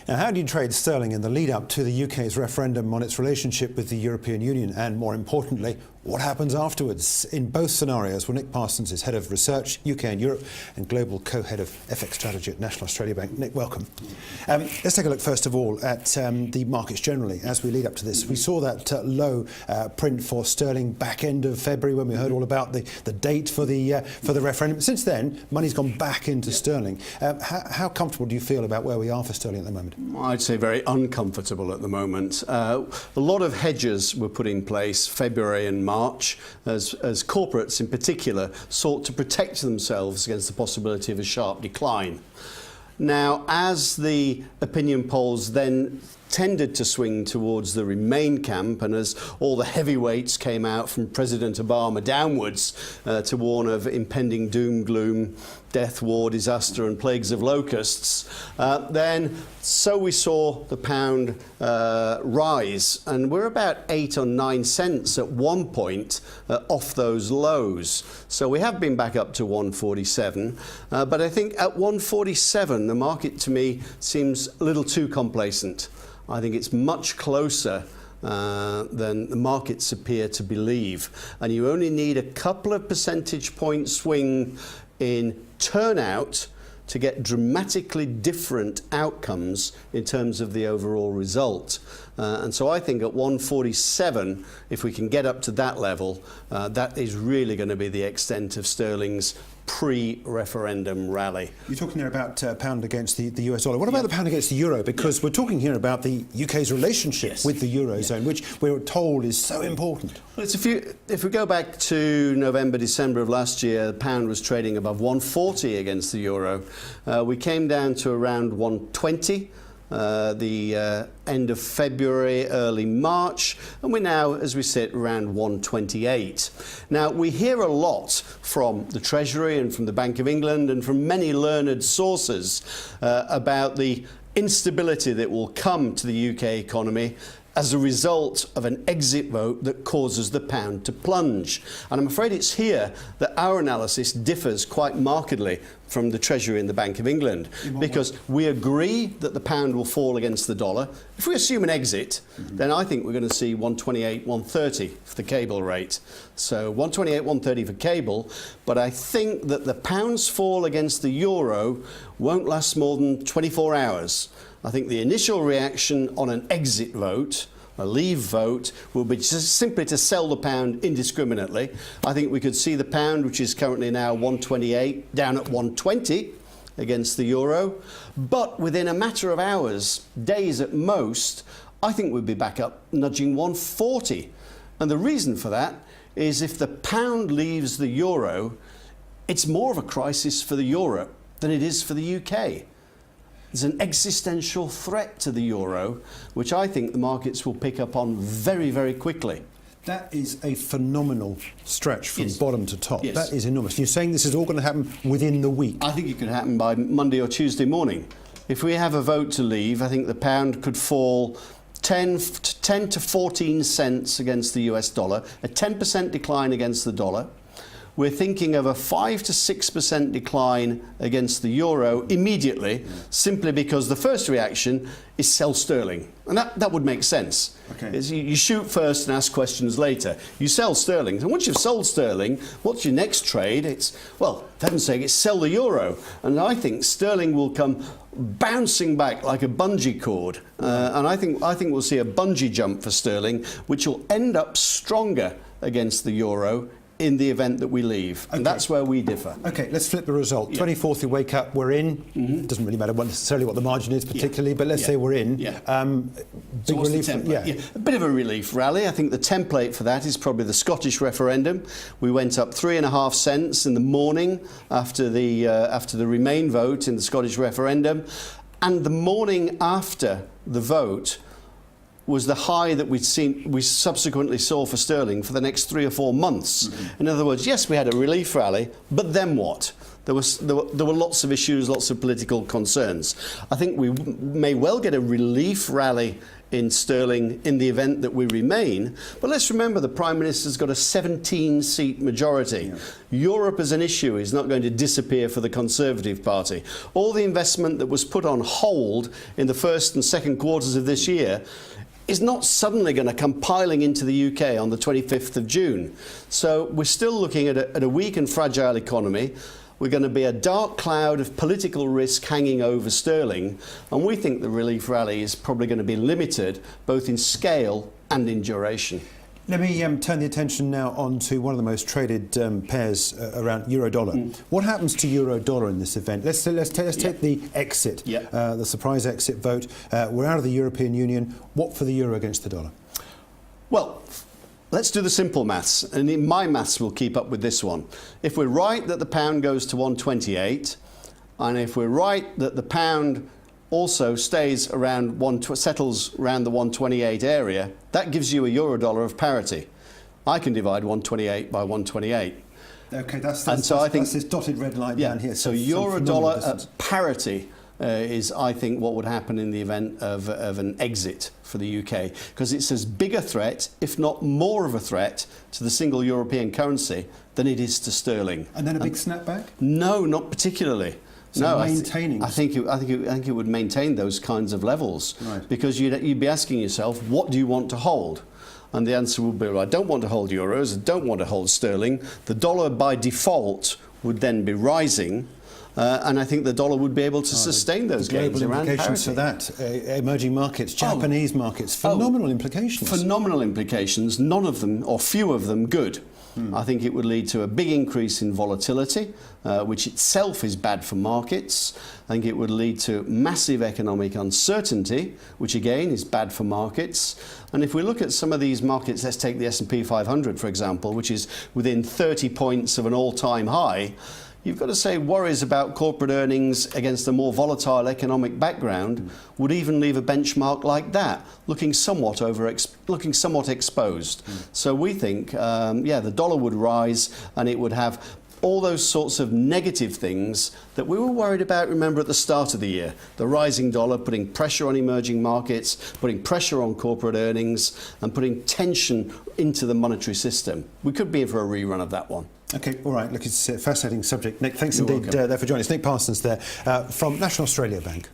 Now, how do you trade sterling in the lead-up to the UK's referendum on its relationship with the European Union? And more importantly, what happens afterwards? In both scenarios, well, Nick Parsons is Head of Research, UK and Europe, and Global Co-Head of FX Strategy at National Australia Bank. Nick, welcome. Let's take a look, first of all, at the markets generally. As we lead up to this, we saw that low print for sterling back end of February when we heard all about the date for the referendum. Since then, money's gone back into sterling. How comfortable do you feel about where we are for sterling at the moment? I'd say very uncomfortable at the moment. A lot of hedges were put in place February and March as corporates in particular sought to protect themselves against the possibility of a sharp decline. Now, as the opinion polls then tended to swing towards the Remain camp, and as all the heavyweights came out from President Obama downwards to warn of impending doom, gloom, death, war, disaster and plagues of locusts, so we saw the pound rise, and we're about 8 or 9 cents at one point off those lows. So we have been back up to 147, but I think at 147 the market to me seems a little too complacent. I think it's much closer than the markets appear to believe. And you only need a couple of percentage point swing in turnout to get dramatically different outcomes in terms of the overall result. And so I think at 147, if we can get up to that level, that is really going to be the extent of sterling's pre-referendum rally. You're talking there about pound against the US dollar. What about the pound against the euro? Because we're talking here about the UK's relationship with the eurozone, which we're told is so important. Well, if we go back to November, December of last year, the pound was trading above 140 against the euro. We came down to around 120. The end of February, early March, and we're now, as we sit, around 128. Now, we hear a lot from the Treasury and from the Bank of England and from many learned sources about the instability that will come to the UK economy as a result of an exit vote that causes the pound to plunge. And I'm afraid it's here that our analysis differs quite markedly from the Treasury and the Bank of England, because we agree that the pound will fall against the dollar. If we assume an exit, then I think we're going to see 128, 130 for the cable rate. So 128, 130 for cable, but I think that the pound's fall against the euro won't last more than 24 hours. I think the initial reaction on an exit vote, a leave vote, will be just simply to sell the pound indiscriminately. I think we could see the pound, which is currently now 128, down at 120 against the euro. But within a matter of hours, days at most, I think we'll be back up nudging 140. And the reason for that is if the pound leaves the euro, it's more of a crisis for the euro than it is for the UK. There's an existential threat to the euro, which I think the markets will pick up on very, very quickly. That is a phenomenal stretch from bottom to top. Yes. That is enormous. You're saying this is all going to happen within the week? I think it could happen by Monday or Tuesday morning. If we have a vote to leave, I think the pound could fall 10 to 14 cents against the US dollar, a 10% decline against the dollar. We're thinking of a 5 to 6% decline against the euro immediately, simply because the first reaction is sell sterling. And that would make sense. Okay. You shoot first and ask questions later. You sell sterling. And once you've sold sterling, what's your next trade? It's, well, for heaven's sake, it's sell the euro. And I think sterling will come bouncing back like a bungee cord. And I think we'll see a bungee jump for sterling, which will end up stronger against the euro in the event that we leave. And that's where we differ. OK, let's flip the result. 24th, we wake up, we're in. It doesn't really matter necessarily what the margin is particularly, but let's say we're in. Big relief. A bit of a relief rally. I think the template for that is probably the Scottish referendum. We went up 3.5 cents in the morning after the Remain vote in the Scottish referendum. And the morning after the vote was the high that we subsequently saw for sterling for the next 3 or 4 months. In other words, yes, we had a relief rally, but then what? There were lots of issues, lots of political concerns. I think we may well get a relief rally in sterling in the event that we remain. But let's remember the Prime Minister's got a 17-seat majority. Yeah. Europe as an issue is not going to disappear for the Conservative Party. All the investment that was put on hold in the first and second quarters of this year is not suddenly going to come piling into the UK on the 25th of June. So we're still looking at a weak and fragile economy. We're going to be a dark cloud of political risk hanging over sterling, and we think the relief rally is probably going to be limited both in scale and in duration. Let me turn the attention now on to one of the most traded pairs around euro-dollar. What happens to euro-dollar in this event? Let's take the exit, the surprise exit vote. We're out of the European Union. What for the euro against the dollar? Well, let's do the simple maths, and my maths will keep up with this one. If we're right that the pound goes to 128, and if we're right that the pound also stays around settles around the 128 area, that gives you a euro dollar of parity. I can divide 128 by 128. Okay, that's this dotted red line down here. So euro dollar at parity is, I think, what would happen in the event of an exit for the UK, because it's as big a threat, if not more of a threat, to the single European currency than it is to sterling. And then a big snapback? No, not particularly. So maintaining. I think it would maintain those kinds of levels, right, because you'd be asking yourself, what do you want to hold? And the answer would be, well, I don't want to hold euros, I don't want to hold sterling. The dollar by default would then be rising. And I think the dollar would be able to sustain those gains around parity. Implications for that, emerging markets, Japanese markets, phenomenal implications. Phenomenal implications, none of them, or few of them, good. I think it would lead to a big increase in volatility, which itself is bad for markets. I think it would lead to massive economic uncertainty, which again is bad for markets. And if we look at some of these markets, let's take the S&P 500, for example, which is within 30 points of an all-time high, you've got to say worries about corporate earnings against a more volatile economic background would even leave a benchmark like that looking somewhat exposed. So we think, the dollar would rise, and it would have all those sorts of negative things that we were worried about, remember, at the start of the year. The rising dollar putting pressure on emerging markets, putting pressure on corporate earnings, and putting tension into the monetary system. We could be in for a rerun of that one. Okay, all right. Look, it's a fascinating subject. Nick, thanks indeed there for joining us. Nick Parsons there from National Australia Bank.